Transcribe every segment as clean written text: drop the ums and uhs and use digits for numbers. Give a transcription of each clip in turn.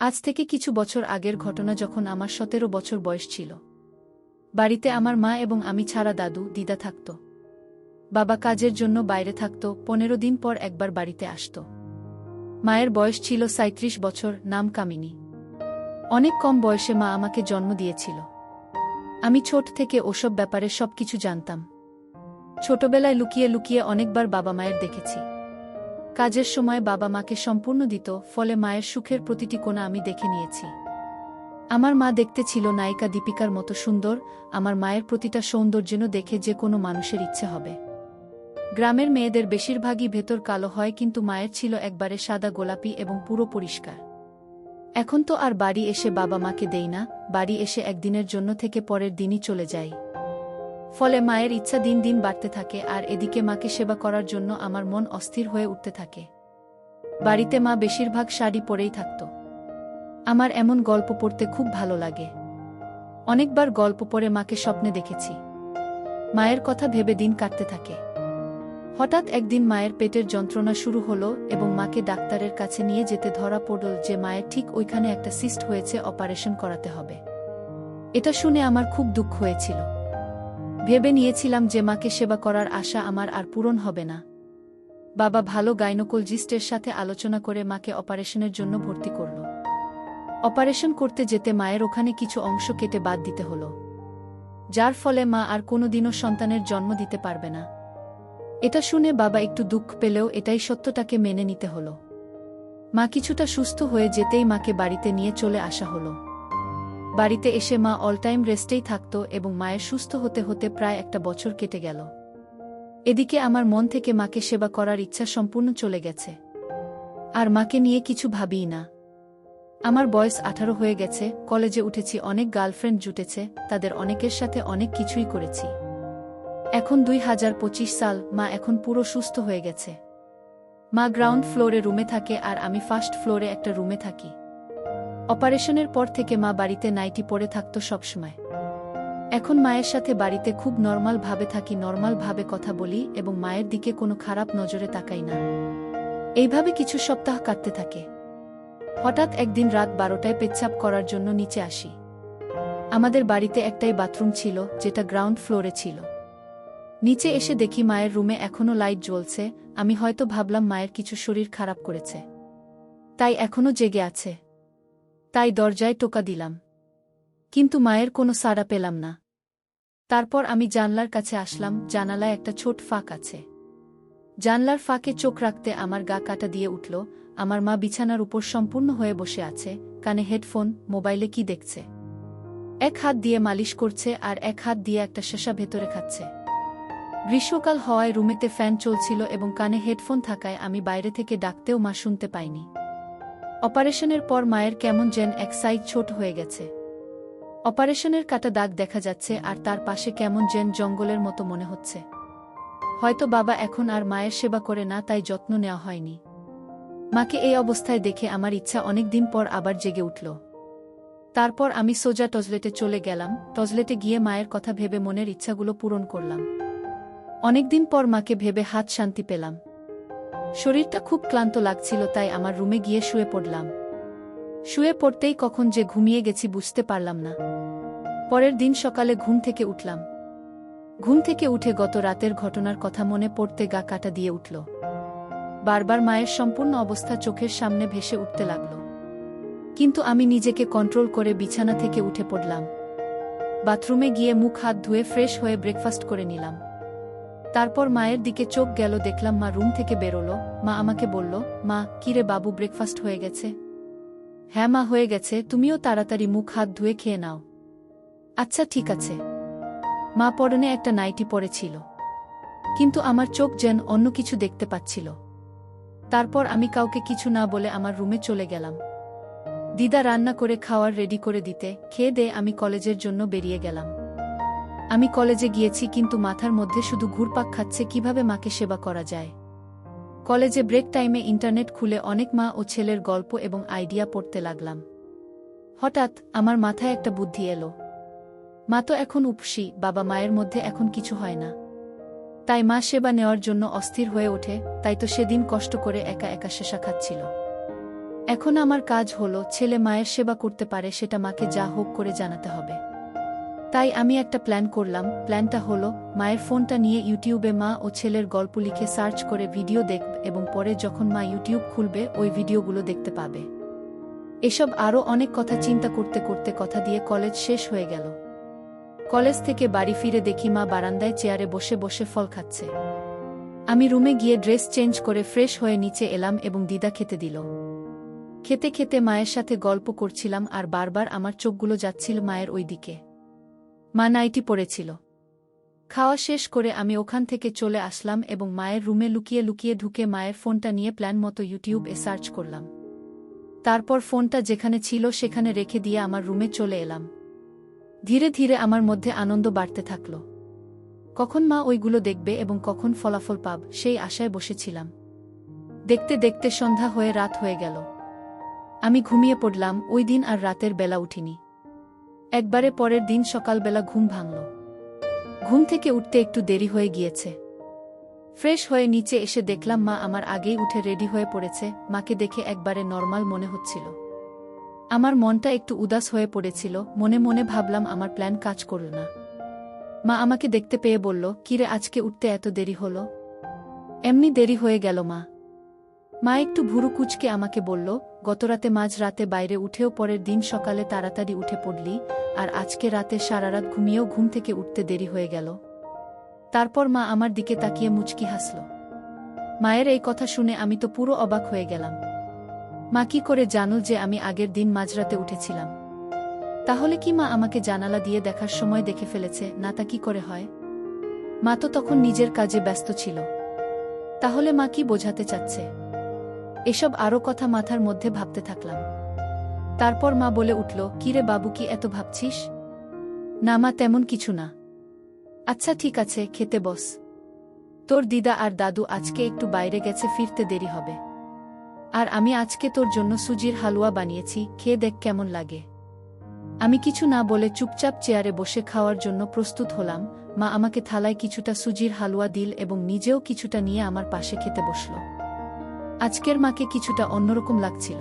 আজ থেকে কিছু বছর আগের ঘটনা, যখন আমার 17 বছর বয়স ছিল। বাড়িতে আমার মা এবং আমি ছাড়া দাদু দিদা থাকত। বাবা কাজের জন্য বাইরে থাকত, 15 দিন পর একবার বাড়িতে আসত। মায়ের বয়স ছিল 37 বছর, নাম কামিনী। অনেক কম বয়সে মা আমাকে জন্ম দিয়েছিল। আমি ছোট থেকে ওসব ব্যাপারে সবকিছু জানতাম। ছোটবেলায় লুকিয়ে লুকিয়ে অনেকবার বাবা মায়ের দেখেছি। কাজের সময় বাবা মাকে সম্পূর্ণ দিত, ফলে মায়ের সুখের প্রতিটি কোণা আমি দেখে নিয়েছি। আমার মা দেখতে ছিল নায়িকা দীপিকার মতো সুন্দর। আমার মায়ের প্রতিটা সৌন্দর্যেন দেখে যে কোনো মানুষের ইচ্ছে হবে। গ্রামের মেয়েদের বেশিরভাগই ভেতর কালো হয়, কিন্তু মায়ের ছিল একবারে সাদা গোলাপি এবং পুরো পরিষ্কার। এখন তো আর বাড়ি এসে বাবা মাকে দেই না, বাড়ি এসে একদিনের জন্য থেকে পরের দিনই চলে যাই। ফলে মায়ের ইচ্ছা দিন দিন বাড়তে থাকে, আর এদিকে মাকে সেবা করার জন্য আমার মন অস্থির হয়ে উঠতে থাকে। বাড়িতে মা বেশিরভাগ শাড়ি পরেই থাকত। আমার এমন গল্প পড়তে খুব ভালো লাগে। অনেকবার গল্প পড়ে মাকে স্বপ্নে দেখেছি। মায়ের কথা ভেবে দিন কাটতে থাকে। হঠাৎ একদিন মায়ের পেটের যন্ত্রণা শুরু হলো এবং মাকে ডাক্তারের কাছে নিয়ে যেতে ধরা পড়ল যে মায়ের ঠিক ওইখানে একটা সিস্ট হয়েছে, অপারেশন করাতে হবে। এটা শুনে আমার খুব দুঃখ হয়েছিল। ভেবে নিয়েছিলাম যে মাকে সেবা করার আশা আমার আর পূরণ হবে না। বাবা ভালো গাইনোকোলজিস্টের সাথে আলোচনা করে মাকে অপারেশনের জন্য ভর্তি করল। অপারেশন করতে যেতে মায়ের ওখানে কিছু অংশ কেটে বাদ দিতে হলো, যার ফলে মা আর কোনোদিনও সন্তানের জন্ম দিতে পারবে না। এটা শুনে বাবা একটু দুঃখ পেলেও এটাই সত্যটাকে মেনে নিতে হলো। মা কিছুটা সুস্থ হয়ে যেতেই মাকে বাড়িতে নিয়ে চলে আসা হলো। বাড়িতে এসে মা অল টাইম রেস্টেই থাকত এবং মায়ের সুস্থ হতে হতে প্রায় একটা বছর কেটে গেল। এদিকে আমার মন থেকে মাকে সেবা করার ইচ্ছা সম্পূর্ণ চলে গেছে। আর মাকে নিয়ে কিছু ভাবিই না। আমার বয়স 18 হয়ে গেছে, কলেজে উঠেছি, অনেক গার্লফ্রেন্ড জুটেছে, তাদের অনেকের সাথে অনেক কিছুই করেছি। এখন 2025 সাল, মা এখন পুরো সুস্থ হয়ে গেছে। মা গ্রাউন্ড ফ্লোরে রুমে থাকে আর আমি ফার্স্ট ফ্লোরে একটা রুমে থাকি। অপারেশনের পর থেকে মা বাড়িতে নাইটি পরে থাকত সবসময়। এখন মায়ের সাথে বাড়িতে খুব নর্মাল ভাবে থাকি, নর্মাল ভাবে কথা বলি এবং মায়ের দিকে কোনো খারাপ নজরে তাকাই না। এইভাবে কিছু সপ্তাহ কাটতে থাকে। হঠাৎ একদিন রাত 12টায় পেচ্ছাপ করার জন্য নিচে আসি। আমাদের বাড়িতে একটাই বাথরুম ছিল, যেটা গ্রাউন্ড ফ্লোরে ছিল। নিচে এসে দেখি মায়ের রুমে এখনো লাইট জ্বলছে। আমি হয়তো ভাবলাম মায়ের কিছু শরীর খারাপ করেছে, তাই এখনো জেগে আছে। তাই দরজায় টোকা দিলাম, কিন্তু মায়ের কোনো সাড়া পেলাম না। তারপর আমি জানলার কাছে আসলাম। জানালায় একটা ছোট ফাঁক আছে। জানলার ফাঁকে চোখ রাখতে আমার গা কাটা দিয়ে উঠল। আমার মা বিছানার উপর সম্পূর্ণ হয়ে বসে আছে, কানে হেডফোন, মোবাইলে কি দেখছে। এক হাত দিয়ে মালিশ করছে আর এক হাত দিয়ে একটা শেষা ভেতরে খাচ্ছে। গ্রীষ্মকাল হওয়ায় রুমেতে ফ্যান চলছিল এবং কানে হেডফোন থাকায় আমি বাইরে থেকে ডাকতেও মা শুনতে পাইনি। অপারেশনের পর মায়ের কেমন যেন এক সাইজ ছোট হয়ে গেছে। অপারেশনের কাটা দাগ দেখা যাচ্ছে আর তার পাশে কেমন যেন জঙ্গলের মতো মনে হচ্ছে। হয়তো বাবা এখন আর মায়ের সেবা করে না, তাই যত্ন নেওয়া হয়নি। মাকে এই অবস্থায় দেখে আমার ইচ্ছা অনেক দিন পর আবার জেগে উঠল। তারপর আমি সোজা টয়লেটে চলে গেলাম। টয়লেটে গিয়ে মায়ের কথা ভেবে মনের ইচ্ছাগুলো পূরণ করলাম। অনেকদিন পর মাকে ভেবে হাত শান্তি পেলাম। শরীরটা খুব ক্লান্ত লাগছিল, তাই আমার রুমে গিয়ে শুয়ে পড়লাম। শুয়ে পড়তেই কখন যে ঘুমিয়ে গেছি বুঝতে পারলাম না। পরের দিন সকালে ঘুম থেকে উঠলাম। ঘুম থেকে উঠে গত রাতের ঘটনার কথা মনে পড়তে গা কাটা দিয়ে উঠল। বারবার মায়ের সম্পূর্ণ অবস্থা চোখের সামনে ভেসে উঠতে লাগল। কিন্তু আমি নিজেকে কন্ট্রোল করে বিছানা থেকে উঠে পড়লাম। বাথরুমে গিয়ে মুখ হাত ধুয়ে ফ্রেশ হয়ে ব্রেকফাস্ট করে নিলাম। তারপর মায়ের দিকে চোখ গেল, দেখলাম মা রুম থেকে বেরোলো। মা আমাকে বলল, মা, কিরে বাবু, ব্রেকফাস্ট হয়ে গেছে? হ্যাঁ মা, হয়ে গেছে, তুমিও তাড়াতাড়ি মুখ হাত ধুয়ে খেয়ে নাও। আচ্ছা ঠিক আছে। মা পরনে একটা নাইটি পরেছিল, কিন্তু আমার চোখ যেন অন্য কিছু দেখতে পাচ্ছিল। তারপর আমি কাউকে কিছু না বলে আমার রুমে চলে গেলাম। দিদা রান্না করে খাওয়ার রেডি করে দিতে, খেয়ে দিয়ে আমি কলেজের জন্য বেরিয়ে গেলাম। আমি কলেজে গিয়েছি, কিন্তু মাথার মধ্যে শুধু ঘুরপাক খাচ্ছে কিভাবে মাকে সেবা করা যায়। কলেজে ব্রেক টাইমে ইন্টারনেট খুলে অনেক মা ও ছেলের গল্প এবং আইডিয়া পড়তে লাগলাম। হঠাৎ আমার মাথায় একটা বুদ্ধি এলো। মা তো এখন উপসী, বাবা মায়ের মধ্যে এখন কিছু হয় না, তাই মা সেবা নেওয়ার জন্য অস্থির হয়ে ওঠে। তাই তো সেদিন কষ্ট করে একা একা শেষা খাচ্ছিল। এখন আমার কাজ হলো ছেলে মায়ের সেবা করতে পারে সেটা মাকে যা হোক করে জানাতে হবে। তাই আমি একটা প্ল্যান করলাম। প্ল্যানটা হলো মায়ের ফোনটা নিয়ে ইউটিউবে মা ও ছেলের গল্প লিখে সার্চ করে ভিডিও দেখব এবং পরে যখন মা ইউটিউব খুলবে ওই ভিডিওগুলো দেখতে পাবে। এসব আরও অনেক কথা চিন্তা করতে করতে কথা দিয়ে কলেজ শেষ হয়ে গেল। কলেজ থেকে বাড়ি ফিরে দেখি মা বারান্দায় চেয়ারে বসে বসে ফল খাচ্ছে। আমি রুমে গিয়ে ড্রেস চেঞ্জ করে ফ্রেশ হয়ে নিচে এলাম এবং দিদা খেতে দিল। খেতে খেতে মায়ের সাথে গল্প করছিলাম আর বারবার আমার চোখগুলো যাচ্ছিল মায়ের ওই দিকে। মা নাইটি পরেছিল। খাওয়া শেষ করে আমি ওখান থেকে চলে আসলাম এবং মায়ের রুমে লুকিয়ে লুকিয়ে ঢুকে মায়ের ফোনটা নিয়ে প্ল্যান মতো ইউটিউবে সার্চ করলাম। তারপর ফোনটা যেখানে ছিল সেখানে রেখে দিয়ে আমার রুমে চলে এলাম। ধীরে ধীরে আমার মধ্যে আনন্দ বাড়তে থাকল। কখন মা ওইগুলো দেখবে এবং কখন ফলাফল পাব সেই আশায় বসেছিলাম। দেখতে দেখতে সন্ধ্যা হয়ে রাত হয়ে গেল। আমি ঘুমিয়ে পড়লাম। ওই দিন আর রাতের বেলা উঠিনি। একবারে পরের দিন সকালবেলা ঘুম ভাঙল। ঘুম থেকে উঠতে একটু দেরি হয়ে গিয়েছে। ফ্রেশ হয়ে নিচে এসে দেখলাম মা আমার আগেই উঠে রেডি হয়ে পড়েছে। মাকে দেখে একবারে নর্মাল মনে হচ্ছিল। আমার মনটা একটু উদাস হয়ে পড়েছিল। মনে মনে ভাবলাম আমার প্ল্যান কাজ করল না। মা আমাকে দেখতে পেয়ে বলল, কিরে আজকে উঠতে এত দেরি হলো? এমনি দেরি হয়ে গেল মা। মা একটু ভুরু কুঁচকে আমাকে বলল, গতরাতে মাঝ রাতে বাইরে উঠেও পরের দিন সকালে তাড়াতাড়ি উঠে পড়লি, আর আজকে রাতে সারারাত ঘুমিয়েও ঘুম থেকে উঠতে দেরি হয়ে গেল। তারপর মা আমার দিকে তাকিয়ে মুচকি হাসল। মায়ের এই কথা শুনে আমি তো পুরো অবাক হয়ে গেলাম। মা কি করে জানল যে আমি আগের দিন মাঝরাতে উঠেছিলাম? তাহলে কি মা আমাকে জানালা দিয়ে দেখার সময় দেখে ফেলেছে? না, তা কি করে হয়? মা তো তখন নিজের কাজে ব্যস্ত ছিল। তাহলে মা কি বোঝাতে চাচ্ছে? এসব আরও কথা মাথার মধ্যে ভাবতে থাকলাম। তারপর মা বলে উঠল, কিরে বাবু, কি এত ভাবছিস? না মা, তেমন কিছু না। আচ্ছা ঠিক আছে, খেতে বস। তোর দিদা আর দাদু আজকে একটু বাইরে গেছে, ফিরতে দেরি হবে। আর আমি আজকে তোর জন্য সুজির হালুয়া বানিয়েছি, খেয়ে দেখ কেমন লাগে। আমি কিছু না বলে চুপচাপ চেয়ারে বসে খাওয়ার জন্য প্রস্তুত হলাম। মা আমাকে থালায় কিছুটা সুজির হালুয়া দিল এবং নিজেও কিছুটা নিয়ে আমার পাশে খেতে বসল। আজকের মাকে কিছুটা অন্যরকম লাগছিল।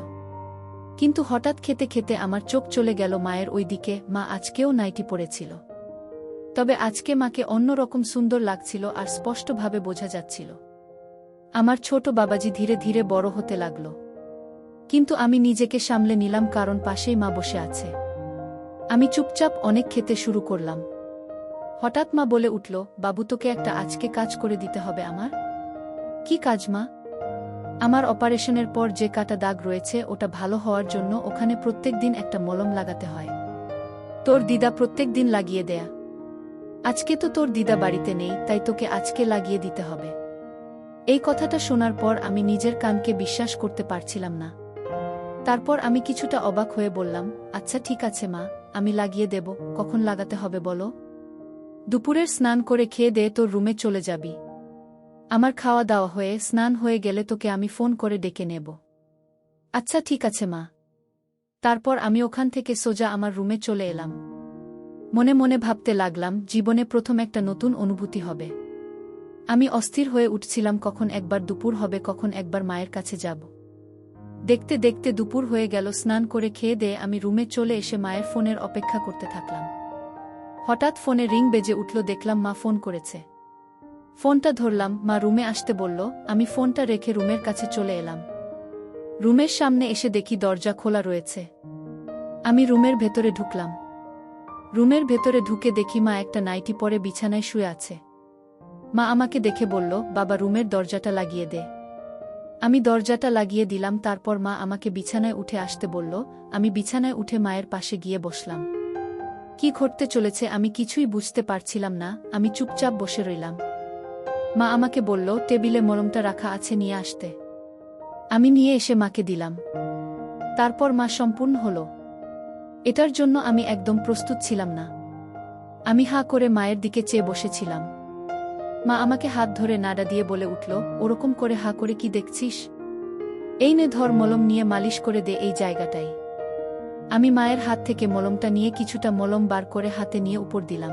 কিন্তু হঠাৎ খেতে খেতে আমার চোখ চলে গেল মায়ের ওই দিকে। মা আজকেও নাইটি পরেছিল। তবে আজকে মাকে অন্যরকম সুন্দর লাগছিল আর স্পষ্টভাবে বোঝা যাচ্ছিল। আমার ছোট বাবাজি ধীরে ধীরে বড় হতে লাগল। কিন্তু আমি নিজেকে সামলে নিলাম, কারণ পাশেই মা বসে আছে। আমি চুপচাপ অনেক খেতে শুরু করলাম। হঠাৎ মা বলে উঠল, বাবু, তোকে একটা আজকে কাজ করে দিতে হবে আমার। কি কাজ মা? আমার অপারেশনের পর যে কাটা দাগ রয়েছে ওটা ভালো হওয়ার জন্য ওখানে প্রত্যেক দিন একটা মলম লাগাতে হয়। তোর দিদা প্রত্যেক দিন লাগিয়ে দেয়া। আজকে তো তোর দিদা বাড়িতে নেই, তাই তোকে আজকে লাগিয়ে দিতে হবে। এই কথাটা শোনার পর আমি নিজের কানকে বিশ্বাস করতে পারছিলাম না। তারপর আমি কিছুটা অবাক হয়ে বললাম, আচ্ছা ঠিক আছে মা, আমি লাগিয়ে দেব। কখন লাগাতে হবে বলো? দুপুরের স্নান করে খেয়ে দে তোর রুমে চলে যাবি। আমার খাওয়া দাওয়া হয়ে স্নান হয়ে গেলে তোকে আমি ফোন করে ডেকে নেব। আচ্ছা ঠিক আছে মা। তারপর আমি ওখান থেকে সোজা আমার রুমে চলে এলাম। মনে মনে ভাবতে লাগলাম, জীবনে প্রথম একটা নতুন অনুভূতি হবে। আমি অস্থির হয়ে উঠছিলাম, কখন একবার দুপুর হবে, কখন একবার মায়ের কাছে যাব। দেখতে দেখতে দুপুর হয়ে গেল। স্নান করে খেয়ে দিয়ে আমি রুমে চলে এসে মায়ের ফোনের অপেক্ষা করতে থাকলাম। হঠাৎ ফোনে রিং বেজে উঠল। দেখলাম মা ফোন করেছে। ফোনটা ধরলাম। মা রুমে আসতে বলল। আমি ফোনটা রেখে রুমের কাছে চলে এলাম। রুমের সামনে এসে দেখি দরজা খোলা রয়েছে। আমি রুমের ভেতরে ঢুকলাম। রুমের ভেতরে ঢুকে দেখি মা একটা নাইটি পরে বিছানায় শুয়ে আছে। মা আমাকে দেখে বলল, বাবা, রুমের দরজাটা লাগিয়ে দে। আমি দরজাটা লাগিয়ে দিলাম। তারপর মা আমাকে বিছানায় উঠে আসতে বলল। আমি বিছানায় উঠে মায়ের পাশে গিয়ে বসলাম। কি ঘটতে চলেছে আমি কিছুই বুঝতে পারছিলাম না। আমি চুপচাপ বসে রইলাম। মা আমাকে বলল, টেবিলে মলমটা রাখা আছে, নিয়ে আসতে। আমি নিয়ে এসে মাকে দিলাম। তারপর মা সম্পূর্ণ হলো। এটার জন্য আমি একদম প্রস্তুত ছিলাম না। আমি হাঁ করে মায়ের দিকে চেয়ে বসেছিলাম। মা আমাকে হাত ধরে নাড়া দিয়ে বলে উঠল, ওরকম করে হাঁ করে কি দেখছিস? এই নে ধর, মলম নিয়ে মালিশ করে দে এই জায়গাটাই। আমি মায়ের হাত থেকে মলমটা নিয়ে কিছুটা মলম বার করে হাতে নিয়ে উপর দিলাম।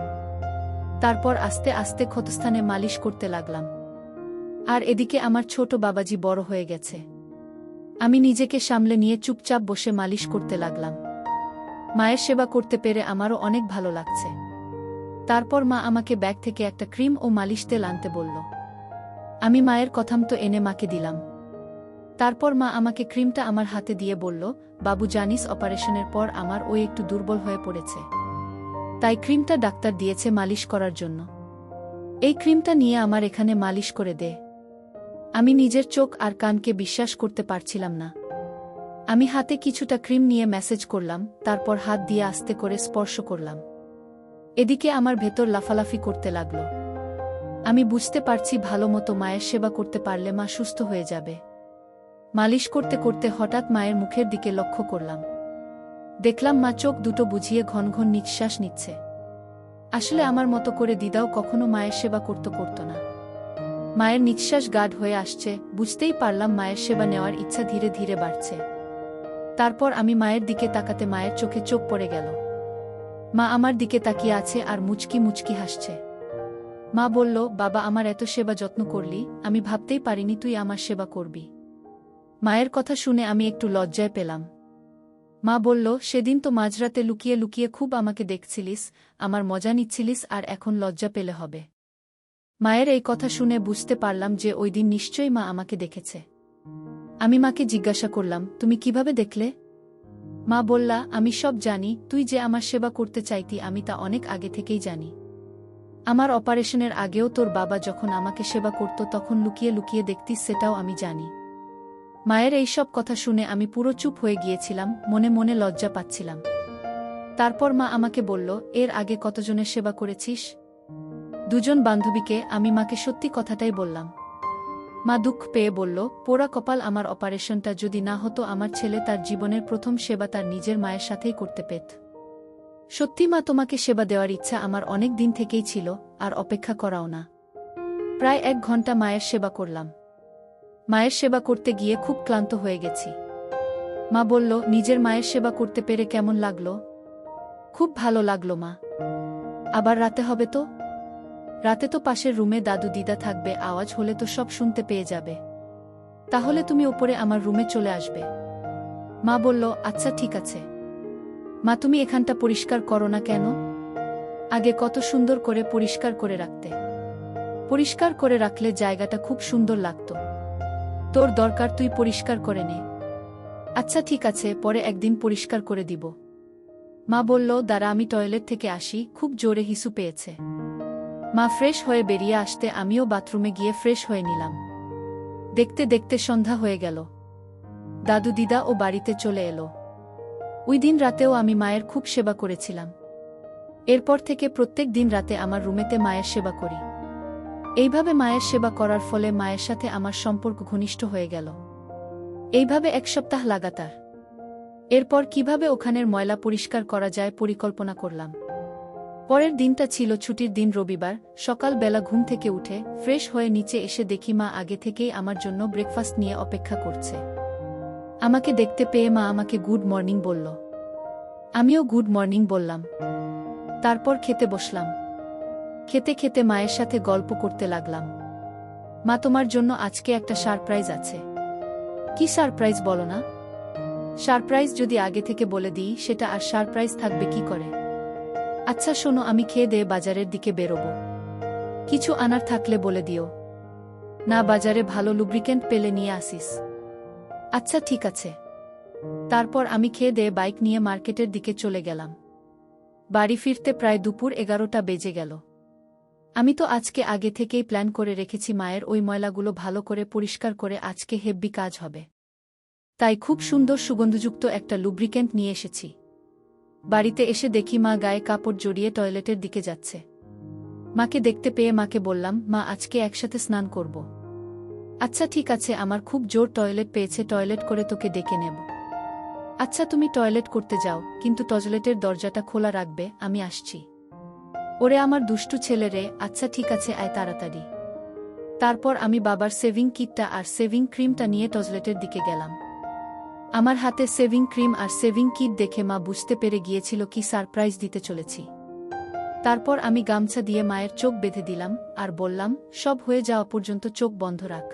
তারপর আস্তে আস্তে ক্ষতস্থানে মালিশ করতে লাগলাম। আর এদিকে আমার ছোট বাবাজি বড় হয়ে গেছে। আমি নিজেকে সামলে নিয়ে চুপচাপ বসে মালিশ করতে লাগলাম। মায়ের সেবা করতে পেরে আমারও অনেক ভালো লাগছে। তারপর মা আমাকে ব্যাগ থেকে একটা ক্রিম ও মালিশ তেল আনতে বলল। আমি মায়ের কথামতো এনে মাকে দিলাম। তারপর মা আমাকে ক্রিমটা আমার হাতে দিয়ে বলল, বাবু জানিস অপারেশনের পর আমার ওই একটু দুর্বল হয়ে পড়েছে, তাই ক্রিমটা ডাক্তার দিয়েছে মালিশ করার জন্য। এই ক্রিমটা নিয়ে আমার এখানে মালিশ করে দে। আমি নিজের চোখ আর কানকে বিশ্বাস করতে পারছিলাম না। আমি হাতে কিছুটা ক্রিম নিয়ে ম্যাসেজ করলাম, তারপর হাত দিয়ে আস্তে করে স্পর্শ করলাম। এদিকে আমার ভেতর লাফালাফি করতে লাগল। আমি বুঝতে পারছি ভালোমতো মায়ের সেবা করতে পারলে মা সুস্থ হয়ে যাবে। মালিশ করতে করতে হঠাৎ মায়ের মুখের দিকে লক্ষ্য করলাম। দেখলাম মা চোখ দুটো বুঝিয়ে ঘন ঘন নিঃশ্বাস নিচ্ছে। আসলে আমার মতো করে দিদাও কখনো মায়ের সেবা করত না। মায়ের নিঃশ্বাস গাঢ় হয়ে আসছে, বুঝতেই পারলাম মায়ের সেবা নেওয়ার ইচ্ছা ধীরে ধীরে বাড়ছে। তারপর আমি মায়ের দিকে তাকাতে মায়ের চোখে চোখ পড়ে গেল। মা আমার দিকে তাকিয়ে আছে আর মুচকি মুচকি হাসছে। মা বলল, বাবা আমার এত সেবা যত্ন করলি, আমি ভাবতেই পারিনি তুই আমার সেবা করবি। মায়ের কথা শুনে আমি একটু লজ্জায় পেলাম। মা বলল, সেদিন তো মাঝরাতে লুকিয়ে লুকিয়ে খুব আমাকে দেখছিলিস, আমার মজা নিচ্ছিলিস, আর এখন লজ্জা পেলে হবে। মায়ের এই কথা শুনে বুঝতে পারলাম যে ওই দিন নিশ্চয়ই মা আমাকে দেখেছে। আমি মাকে জিজ্ঞাসা করলাম, তুমি কিভাবে দেখলে? মা বললা, আমি সব জানি, তুই যে আমার সেবা করতে চাইতি আমি তা অনেক আগে থেকেই জানি। আমার অপারেশনের আগেও তোর বাবা যখন আমাকে সেবা করত তখন লুকিয়ে লুকিয়ে দেখতিস, সেটাও আমি জানি। মায়ের এই সব কথা শুনে আমি পুরো চুপ হয়ে গিয়েছিলাম, মনে মনে লজ্জা পাচ্ছিলাম। তারপর মা আমাকে বলল, এর আগে কতজনের সেবা করেছিস? 2 জন বান্ধবীকে। আমি মাকে সত্যি কথাটাই বললাম। মা দুঃখ পেয়ে বলল, পোড়া কপাল আমার, অপারেশনটা যদি না হতো আমার ছেলে তার জীবনের প্রথম সেবা তার নিজের মায়ের সাথেই করতে পেত। সত্যি মা, তোমাকে সেবা দেওয়ার ইচ্ছা আমার অনেক দিন থেকেই ছিল, আর অপেক্ষা করাও না। প্রায় 1 ঘন্টা মায়ের সেবা করলাম। মায়ের সেবা করতে গিয়ে খুব ক্লান্ত হয়ে গেছি। মা বলল, নিজের মায়ের সেবা করতে পেরে কেমন লাগলো? খুব ভালো লাগলো মা। আবার রাতে হবে তো? রাতে তো পাশের রুমে দাদু দিদা থাকবে, আওয়াজ হলে তো সব শুনতে পেয়ে যাবে। তাহলে তুমি ওপরে আমার রুমে চলে আসবে। মা বলল, আচ্ছা ঠিক আছে। মা, তুমি এখানটা পরিষ্কার করো না কেন? আগে কত সুন্দর করে পরিষ্কার করে রাখতে। পরিষ্কার করে রাখলে জায়গাটা খুব সুন্দর লাগতো। তোর দরকার তুই পরিষ্কার করে নে। আচ্ছা ঠিক আছে, পরে একদিন পরিষ্কার করে দিব। মা বলল, দাঁড়া আমি টয়লেট থেকে আসি, খুব জোরে হিসু পেয়েছে। মা ফ্রেশ হয়ে বেরিয়ে আসতে আমিও বাথরুমে গিয়ে ফ্রেশ হয়ে নিলাম। দেখতে দেখতে সন্ধ্যা হয়ে গেল। দাদু দিদা ও বাড়িতে চলে এলো। ওই দিন রাতেও আমি মায়ের খুব সেবা করেছিলাম। এরপর থেকে প্রত্যেক দিন রাতে আমার রুমেতে মায়ের সেবা করি। এইভাবে মায়ের সেবা করার ফলে মায়ের সাথে আমার সম্পর্ক ঘনিষ্ঠ হয়ে গেল। এইভাবে 1 সপ্তাহ লাগাতার। এরপর কিভাবে ওখানের ময়লা পরিষ্কার করা যায় পরিকল্পনা করলাম। পরের দিনটা ছিল ছুটির দিন, রবিবার। সকাল বেলা ঘুম থেকে উঠে ফ্রেশ হয়ে নিচে এসে দেখি মা আগে থেকেই আমার জন্য ব্রেকফাস্ট নিয়ে অপেক্ষা করছে। আমাকে দেখতে পেয়ে মা আমাকে গুড মর্নিং বলল। আমিও গুড মর্নিং বললাম। তারপর খেতে বসলাম। খেতে খেতে মায়ের সাথে গল্প করতে লাগলাম। মা, তোমার জন্য আজকে একটা সারপ্রাইজ আছে। কি সারপ্রাইজ বলো না? সারপ্রাইজ যদি আগে থেকে বলে দিই সেটা আর সারপ্রাইজ থাকবে কি করে? আচ্ছা শোনো, আমি খেয়ে দিয়ে বাজারের দিকে বেরোবো। কিছু আনার থাকলে বলে দিও। না, বাজারে ভালো লুব্রিকেন্ট পেলে নিয়ে আসিস। আচ্ছা ঠিক আছে। তারপর আমি খেয়ে দিয়ে বাইক নিয়ে মার্কেটের দিকে চলে গেলাম। বাড়ি ফিরতে প্রায় দুপুর 11টা বেজে গেল। আমি তো আজকে আগে থেকেই প্ল্যান করে রেখেছি মায়ের ওই ময়লাগুলো ভালো করে পরিষ্কার করে আজকে হেব্বি কাজ হবে। তাই খুব সুন্দর সুগন্ধযুক্ত একটা লুব্রিকেন্ট নিয়ে এসেছি। বাড়িতে এসে দেখি মা গায়ে কাপড় জড়িয়ে টয়লেটের দিকে যাচ্ছে। মাকে দেখতে পেয়ে মাকে বললাম, মা আজকে একসাথে স্নান করব। আচ্ছা ঠিক আছে, আমার খুব জোর টয়লেট পেয়েছে, টয়লেট করে তোকে ডেকে নেব। আচ্ছা তুমি টয়লেট করতে যাও, কিন্তু টয়লেটের দরজাটা খোলা রাখবে, আমি আসছি। ওরে আমার দুষ্টু ছেলে রে, আচ্ছা ঠিক আছে, আয় তাড়াতাড়ি। তারপর আমি বাবার সেভিং কিটটা আর সেভিং ক্রিমটা নিয়ে টয়লেটের দিকে গেলাম। আমার হাতে সেভিং ক্রিম আর সেভিং কিট দেখে মা বুঝতে পেরে গিয়েছিল কি সারপ্রাইজ দিতে চলেছি। তারপর আমি গামছা দিয়ে মায়ের চোখ বেঁধে দিলাম আর বললাম, সব হয়ে যাওয়া পর্যন্ত চোখ বন্ধ রাখ,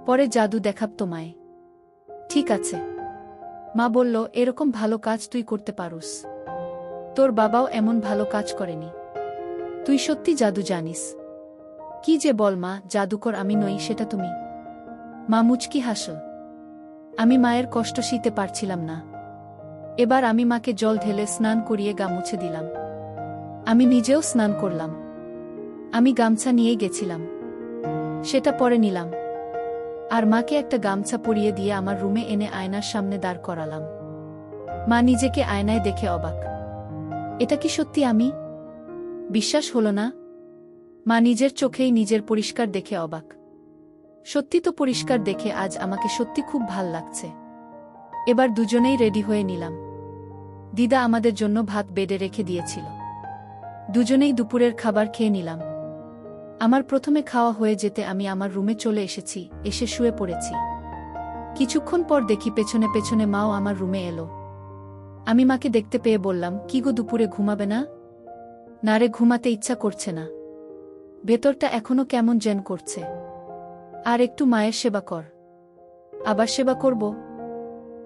পরে জাদু দেখাব তোমায়। ঠিক আছে। মা বলল, এরকম ভালো কাজ তুই করতে পারুস। তোর বাবাও এমন ভালো কাজ করেনি। তুই সত্যি জাদু জানিস। কি যে বল মা, জাদুকর আমি নই সেটা তুমি। মা মুচকি হাসল। আমি মায়ের কষ্ট সইতে পারছিলাম না। এবার আমি মাকে জল ঢেলে স্নান করিয়ে গা মুছে দিলাম। আমি নিজেও স্নান করলাম। আমি গামছা নিয়ে গেছিলাম, সেটা পরে নিলাম। আর মাকে একটা গামছা পরিয়ে দিয়ে আমার রুমে এনে আয়নার সামনে দাঁড় করালাম। মা নিজেকে আয়নায় দেখে অবাক। এটা কি সত্যি আমি? বিশ্বাস হলো না। মা নিজের চোখেই নিজের পরিষ্কার দেখে অবাক। সত্যি তো পরিষ্কার দেখে আজ আমাকে সত্যি খুব ভাল লাগছে। এবার দুজনেই রেডি হয়ে নিলাম। দিদা আমাদের জন্য ভাত বেড়ে রেখে দিয়েছিল। দুজনেই দুপুরের খাবার খেয়ে নিলাম। আমার প্রথমে খাওয়া হয়ে যেতে আমি আমার রুমে চলে এসেছি, এসে শুয়ে পড়েছি। কিছুক্ষণ পর দেখি পেছনে পেছনে মাও আমার রুমে এলো। আমি মাকে দেখতে পেয়ে বললাম, কি গো, দুপুরে ঘুমাবে না? না রে, ঘুমাতে ইচ্ছা করছে না। ভেতরটা এখনো কেমন যেন করছে। আর একটু মায়ের সেবা কর। আবার সেবা করব?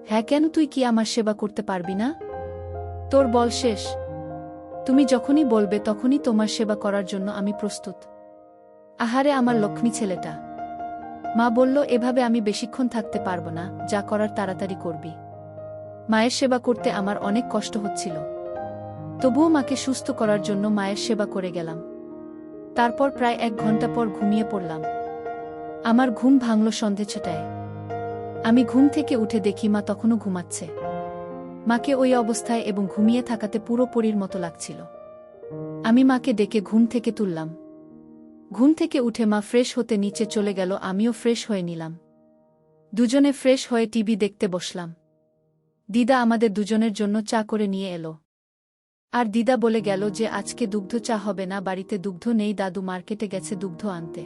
হ্যাঁ, কেন, তুই কি আমার সেবা করতে পারবি না? তোর বল শেষ। তুমি যখনই বলবে তখনই তোমার সেবা করার জন্য আমি প্রস্তুত। আহারে আমার লক্ষ্মী ছেলেটা। মা বলল, এভাবে আমি বেশিক্ষণ থাকতে পারব না, যা করার তাড়াতাড়ি করবি। মায়ের সেবা করতে আমার অনেক কষ্ট হচ্ছিল। তবুও মাকে সুস্থ করার জন্য মায়ের সেবা করে গেলাম। তারপর প্রায় 1 ঘন্টা পর ঘুমিয়ে পড়লাম। আমার ঘুম ভাঙল সন্ধে 6টায়। আমি ঘুম থেকে উঠে দেখি মা তখনও ঘুমাচ্ছে। মাকে ওই অবস্থায় এবং ঘুমিয়ে থাকাতে পুরো পরীর মতো লাগছিল। আমি মাকে ডেকে ঘুম থেকে তুললাম। ঘুম থেকে উঠে মা ফ্রেশ হতে নিচে চলে গেল, আমিও ফ্রেশ হয়ে নিলাম। দুজনে ফ্রেশ হয়ে টিভি দেখতে বসলাম। দিদা আমাদের দুজনের জন্য চা করে নিয়ে এলো। আর দিদা বলে গেল যে আজকে দুগ্ধ চা হবে না, বাড়িতে দুগ্ধ নেই, দাদু মার্কেটে গেছে দুগ্ধ আনতে।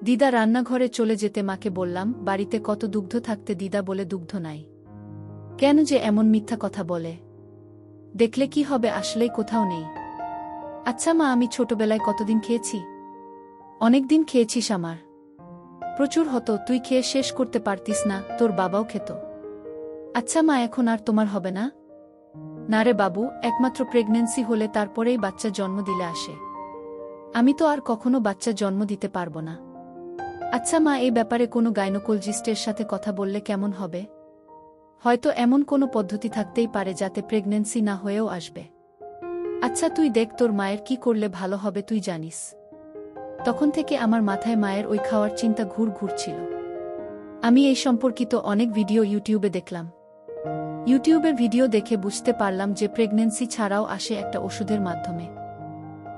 দিদা রান্নাঘরে চলে যেতে মাকে বললাম, বাড়িতে কত দুগ্ধ থাকতে দিদা বলে দুগ্ধ নাই। কেন যে এমন মিথ্যা কথা বলে? দেখলে কি হবে, আসলেই কোথাও নেই। আচ্ছা মা, আমি ছোটবেলায় কতদিন খেয়েছি? অনেকদিন খেয়েছিস আমার। প্রচুর হতো, তুই খেয়ে শেষ করতে পারতিস না, তোর বাবাও খেত। আচ্ছা মা, এখন আর তোমার হবে না? না রে বাবু, একমাত্র প্রেগন্যান্সি হলে তারপরেই বাচ্চা জন্ম দিলে আসে। আমি তো আর কখনো বাচ্চা জন্ম দিতে পারব না। আচ্ছা মা, এই ব্যাপারে কোনো গাইনোকোলজিস্টের সাথে কথা বললে কেমন হবে? হয়তো এমন কোনো পদ্ধতি থাকতেই পারে যাতে প্রেগন্যান্সি না হয়েও আসবে। আচ্ছা তুই দেখ তোর মায়ের কি করলে ভালো হবে তুই জানিস। তখন থেকে আমার মাথায় মায়ের ওই খাওয়ার চিন্তা ঘুরছিল। আমি এই সম্পর্কিত অনেক ভিডিও ইউটিউবে দেখলাম। ইউটিউবের ভিডিও দেখে বুঝতে পারলাম যে প্রেগন্যান্সি ছাড়াও আসে একটা ওষুধের মাধ্যমে।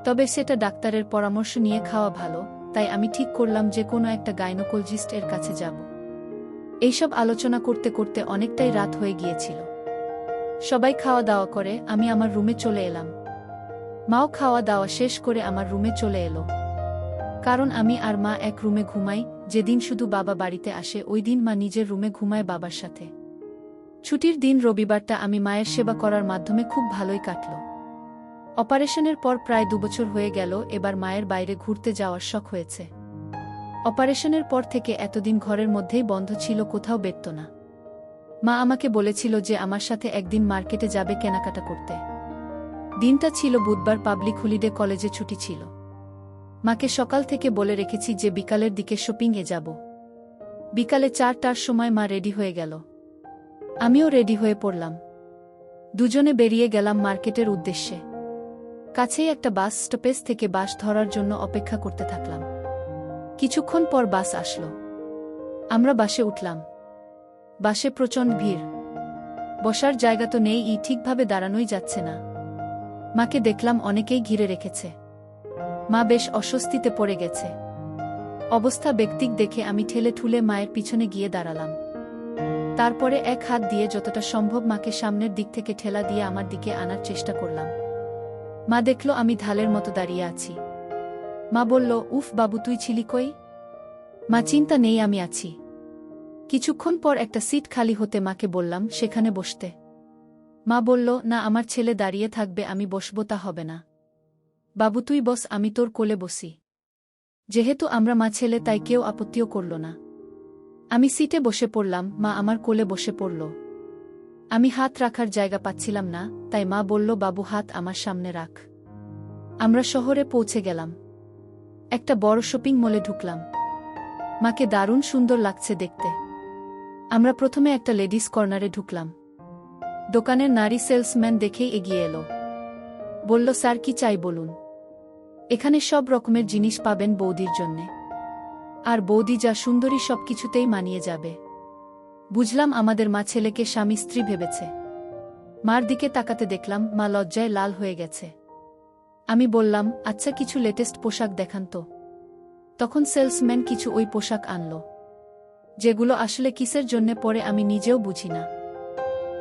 তবে সেটা ডাক্তারের পরামর্শ নিয়ে খাওয়া ভালো, তাই আমি ঠিক করলাম যে কোনো একটা গাইনোকোলজিস্ট এর কাছে যাব। এইসব আলোচনা করতে করতে অনেকটাই রাত হয়ে গিয়েছিল। সবাই খাওয়া দাওয়া করে আমি আমার রুমে চলে এলাম। মাও খাওয়া দাওয়া শেষ করে আমার রুমে চলে এলো। কারণ আমি আর মা এক রুমে ঘুমাই। যেদিন শুধু বাবা বাড়িতে আসে ওই দিন মা নিজের রুমে ঘুমায় বাবার সাথে। ছুটির দিন রবিবারটা আমি মায়ের সেবা করার মাধ্যমে খুব ভালোই কাটল। অপারেশনের পর প্রায় 2 বছর হয়ে গেল, এবার মায়ের বাইরে ঘুরতে যাওয়ার শখ হয়েছে। অপারেশনের পর থেকে এতদিন ঘরের মধ্যেই বন্ধ ছিল, কোথাও বেরোত না। মা আমাকে বলেছিল যে আমার সাথে একদিন মার্কেটে যাবে কেনাকাটা করতে। দিনটা ছিল বুধবার, পাবলিক হলিডে, কলেজে ছুটি ছিল। মাকে সকাল থেকে বলে রেখেছি যে বিকালের দিকে শপিংয়ে যাব। বিকালে 4টার সময় মা রেডি হয়ে গেল। আমিও রেডি হয়ে পড়লাম। দুজনে বেরিয়ে গেলাম মার্কেটের উদ্দেশ্যে। কাছেই একটা বাস স্টপেজ থেকে বাস ধরার জন্য অপেক্ষা করতে থাকলাম। কিছুক্ষণ পর বাস আসলো। আমরা বাসে উঠলাম। বাসে প্রচণ্ড ভিড়। বসার জায়গা তো নেই, ঠিকভাবে দাঁড়ানোই যাচ্ছে না। মাকে দেখলাম অনেকেই ঘিরে রেখেছে। মা বেশ অস্বস্তিতে পড়ে গেছে। অবস্থা বেক্তিক দেখে আমি ঠেলে ঠুলে মায়ের পিছনে গিয়ে দাঁড়ালাম। তারপরে এক হাত দিয়ে যতটা সম্ভব মাকে সামনের দিক থেকে ঠেলা দিয়ে আমার দিকে আনার চেষ্টা করলাম। মা দেখল আমি ঢালের মতো দাঁড়িয়ে আছি। মা বলল, উফ বাবু, তুই ছিলি কই? মা, চিন্তা নেই, আমি আছি। কিছুক্ষণ পর একটা সিট খালি হতে মাকে বললাম সেখানে বসতে। মা বলল, না, আমার ছেলে দাঁড়িয়ে থাকবে, আমি বসব, তা হবে না। বাবু তুই বস, আমি তোর কোলে বসি। যেহেতু আমরা মা ছেলে তাই কেউ আপত্তিও করল না। আমি সিটে বসে পড়লাম, মা আমার কোলে বসে পড়ল। আমি হাত রাখার জায়গা পাচ্ছিলাম না, তাই মা বলল, বাবু হাত আমার সামনে রাখ। আমরা শহরে পৌঁছে গেলাম। একটা বড় শপিং মলে ঢুকলাম। মাকে দারুণ সুন্দর লাগছে দেখতে। আমরা প্রথমে একটা লেডিস কর্নারে ঢুকলাম। দোকানের নারী সেলসম্যান দেখেই এগিয়ে এলো। বলল, স্যার কি চাই বলুন। এখানে সব রকমের জিনিস পাবেন বৌদির জন্যে। আর বৌদি যা সুন্দরী সব কিছুতেই মানিয়ে যাবে। বুঝলাম আমাদের মা ছেলেকে স্বামী স্ত্রী ভেবেছে। মার দিকে তাকাতে দেখলাম মা লজ্জায় লাল হয়ে গেছে। আমি বললাম, আচ্ছা কিছু লেটেস্ট পোশাক দেখান তো। তখন সেলসম্যান কিছু ওই পোশাক আনলো, যেগুলো আসলে কিসের জন্যে পরে আমি নিজেও বুঝি না।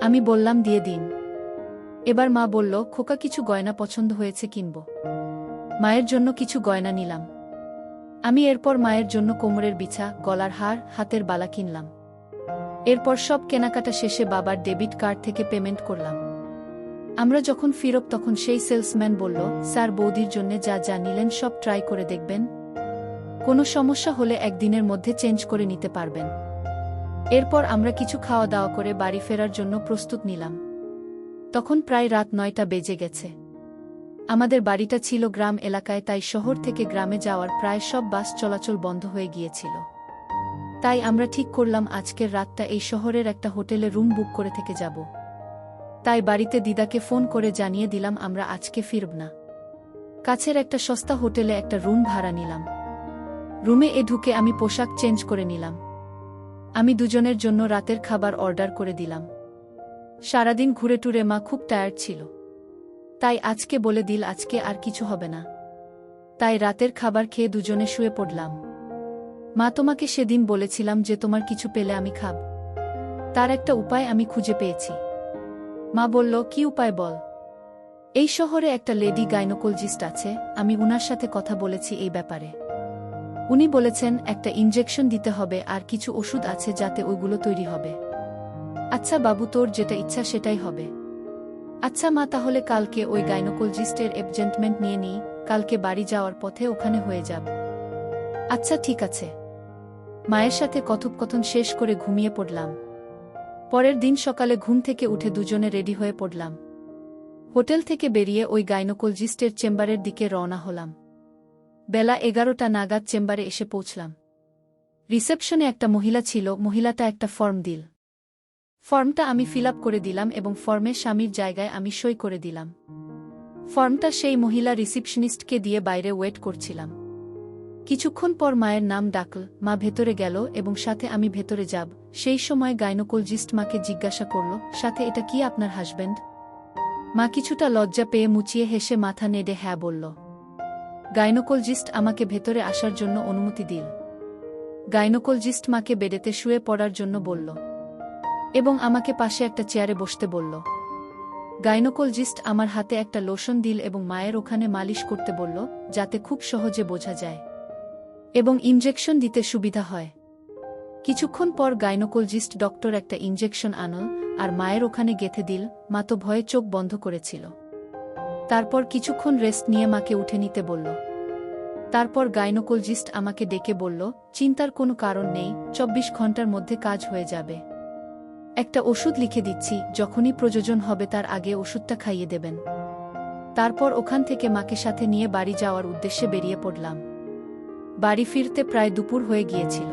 আমি বললাম, দিয়ে দিন। এবার মা বলল, খোকা কিছু গয়না পছন্দ হয়েছে কিনব। মায়ের জন্য কিছু গয়না নিলাম। আমি এরপর মায়ের জন্য কোমরের বিছা, গলার হার, হাতের বালা কিনলাম। এরপর সব কেনাকাটা শেষে বাবার ডেবিট কার্ড থেকে পেমেন্ট করলাম। আমরা যখন ফিরব তখন সেই সেলসম্যান বলল, স্যার বৌদির জন্যে যা যা নিলেন সব ট্রাই করে দেখবেন। কোনো সমস্যা হলে একদিনের মধ্যে চেঞ্জ করে নিতে পারবেন। এরপর আমরা কিছু খাওয়া দাওয়া করে বাড়ি ফেরার জন্য প্রস্তুত নিলাম। তখন প্রায় রাত 9টা বেজে গেছে। আমাদের বাড়িটা ছিল গ্রাম এলাকায়, তাই শহর থেকে গ্রামে যাওয়ার প্রায় সব বাস চলাচল বন্ধ হয়ে গিয়েছিল। তাই আমরা ঠিক করলাম আজকের রাতটা এই শহরের একটা হোটেলে রুম বুক করে থেকে যাব। তাই বাড়িতে দিদাকে ফোন করে জানিয়ে দিলাম আমরা আজকে ফিরব না। কাছের একটা সস্তা হোটেলে একটা রুম ভাড়া নিলাম। রুমে ঢুকে আমি পোশাক চেঞ্জ করে নিলাম। আমি দুজনের জন্য রাতের খাবার অর্ডার করে দিলাম। সারাদিন ঘুরে টুরে মা খুব টায়ার্ড ছিল, তাই আজকে বলে দিল আজকে আর কিছু হবে না। তাই রাতের খাবার খেয়ে দুজনে শুয়ে পড়লাম। মা, তোমাকে সেদিন বলেছিলাম যে তোমার কিছু পেলে আমি খাব। তার একটা উপায় আমি খুঁজে পেয়েছি। মা বলল, কি উপায় বল। এই শহরে একটা লেডি গাইনোকোলজিস্ট আছে, আমি উনার সাথে কথা বলেছি এই ব্যাপারে। উনি বলেছেন একটা ইনজেকশন দিতে হবে আর কিছু ওষুধ আছে যাতে ওইগুলো তৈরি হবে। আচ্ছা বাবু, তোর যেটা ইচ্ছা সেটাই হবে। আচ্ছা মা, তাহলে কালকে ওই গাইনোকোলজিস্টের অ্যাপয়েন্টমেন্ট নিয়ে নিই, কালকে বাড়ি যাওয়ার পথে ওখানে হয়ে যাব। আচ্ছা ঠিক আছে। মায়ের সাথে কথোপকথন শেষ করে ঘুমিয়ে পড়লাম। পরের দিন সকালে ঘুম থেকে উঠে দুজনে রেডি হয়ে পড়লাম। হোটেল থেকে বেরিয়ে ওই গাইনোকোলজিস্টের চেম্বারের দিকে রওনা হলাম। বেলা 11টা নাগাদ চেম্বারে এসে পৌঁছলাম। রিসেপশনে একটা মহিলা ছিল, মহিলাটা একটা ফর্ম দিল। ফর্মটা আমি ফিল আপ করে দিলাম এবং ফর্মে স্বামীর জায়গায় আমি সই করে দিলাম। ফর্মটা সেই মহিলা রিসিপশনিস্টকে দিয়ে বাইরে ওয়েট করছিলাম। কিছুক্ষণ পর মায়ের নাম ডাকল, মা ভেতরে গেল এবং সাথে আমি ভেতরে যাব। সেই সময় গাইনোকোলজিস্ট মাকে জিজ্ঞাসা করল, সাথে এটা কি আপনার হাজবেন্ড? মা কিছুটা লজ্জা পেয়ে মুচিয়ে হেসে মাথা নেড়ে হ্যাঁ বলল। গাইনোকোলজিস্ট আমাকে ভেতরে আসার জন্য অনুমতি দিল। গাইনোকোলজিস্ট মাকে বেডেতে শুয়ে পড়ার জন্য বলল এবং আমাকে পাশে একটা চেয়ারে বসতে বলল। গাইনোকোলজিস্ট আমার হাতে একটা লোশন দিল এবং মায়ের ওখানে মালিশ করতে বলল, যাতে খুব সহজে বোঝা যায় এবং ইনজেকশন দিতে সুবিধা হয়। কিছুক্ষণ পর গাইনোকোলজিস্ট ডক্টর একটা ইনজেকশন আনল আর মায়ের ওখানে গেঁথে দিল। মা তো ভয়ে চোখ বন্ধ করেছিল। তারপর কিছুক্ষণ রেস্ট নিয়ে মাকে উঠে নিতে বলল। তারপর গাইনোকোলজিস্ট আমাকে ডেকে বলল, চিন্তার কোনো কারণ নেই, 24 ঘন্টার মধ্যে কাজ হয়ে যাবে। একটা ওষুধ লিখে দিচ্ছি, যখনই প্রয়োজন হবে তার আগে ওষুধটা খাইয়ে দেবেন। তারপর ওখান থেকে মাকে সাথে নিয়ে বাড়ি যাওয়ার উদ্দেশ্যে বেরিয়ে পড়লাম। বাড়ি ফিরতে প্রায় দুপুর হয়ে গিয়েছিল।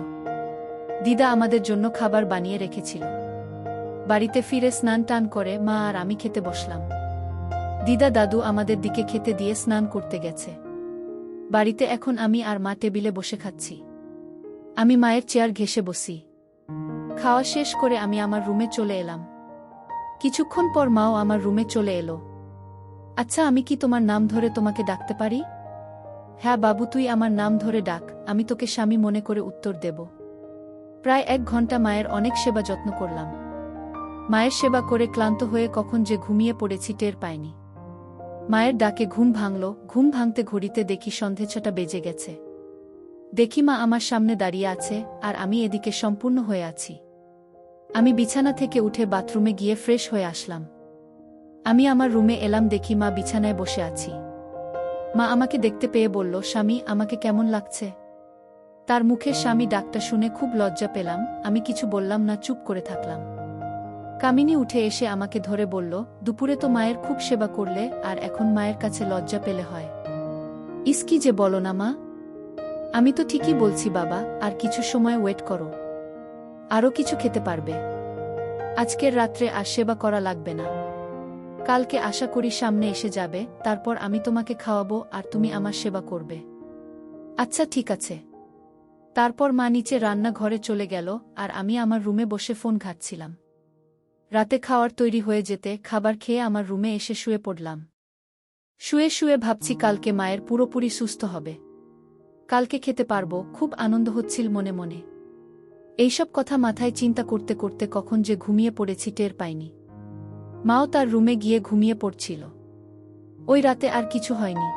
দিদা আমাদের জন্য খাবার বানিয়ে রেখেছিল। বাড়িতে ফিরে স্নান টান করে মা আর আমি খেতে বসলাম। দিদা দাদু আমাদের দিকে খেতে দিয়ে স্নান করতে গেছে। বাড়িতে এখন আমি আর মা টেবিলে বসে খাচ্ছি। আমি মায়ের চেয়ার ঘেঁষে বসি। খাওয়া শেষ করে আমি আমার রুমে চলে এলাম। কিছুক্ষণ পর মাও আমার রুমে চলে এলো। আচ্ছা, আমি কি তোমার নাম ধরে তোমাকে ডাকতে পারি? হ্যাঁ বাবু, তুই আমার নাম ধরে ডাক, আমি তোকে স্বামী মনে করে উত্তর দেব। প্রায় 1 ঘন্টা মায়ের অনেক সেবা যত্ন করলাম। মায়ের সেবা করে ক্লান্ত হয়ে কখন যে ঘুমিয়ে পড়েছি টের পাইনি। মায়ের ডাকে ঘুম ভাঙল। ঘুম ভাঙতে ঘড়িতে দেখি সন্ধে 6টা বেজে গেছে। দেখি মা আমার সামনে দাঁড়িয়ে আছে আর আমি এদিকে সম্পূর্ণ হয়ে আছি। আমি বিছানা থেকে উঠে বাথরুমে গিয়ে ফ্রেশ হয়ে আসলাম। আমি আমার রুমে এলাম, দেখি মা বিছানায় বসে আছি। মা আমাকে দেখতে পেয়ে বলল, স্বামী আমাকে কেমন লাগছে? তার মুখের স্বামী ডাকটা শুনে খুব লজ্জা পেলাম, আমি কিছু বললাম না, চুপ করে থাকলাম। কামিনী উঠে এসে আমাকে ধরে বলল, দুপুরে তো মায়ের খুব সেবা করলে, আর এখন মায়ের কাছে লজ্জা পেলে হয়? ইসকি যে বলো না মা। আমি তো ঠিকই বলছি বাবা, আর কিছু সময় ওয়েট করো, আরও কিছু খেতে পারবে। আজকের রাত্রে আর সেবা করা লাগবে না, কালকে আশা করি সামনে এসে যাবে, তারপর আমি তোমাকে খাওয়াবো আর তুমি আমার সেবা করবে। আচ্ছা ঠিক আছে। তারপর মা নিচে রান্নাঘরে চলে গেল, আর আমি আমার রুমে বসে ফোন ঘাঁটছিলাম। রাতে খাওয়ার তৈরি হয়ে যেতে খাবার খেয়ে আমার রুমে এসে শুয়ে পড়লাম। শুয়ে শুয়ে ভাবছি কালকে মায়ের পুরোপুরি সুস্থ হবে, কালকে খেতে পারবো, খুব আনন্দ হচ্ছিল মনে মনে। এইসব কথা মাথায় চিন্তা করতে করতে কখন যে ঘুমিয়ে পড়েছি টের পাইনি। মাও তার রুমে গিয়ে ঘুমিয়ে পড়ছিল। ওই রাতে আর কিছু হয়নি।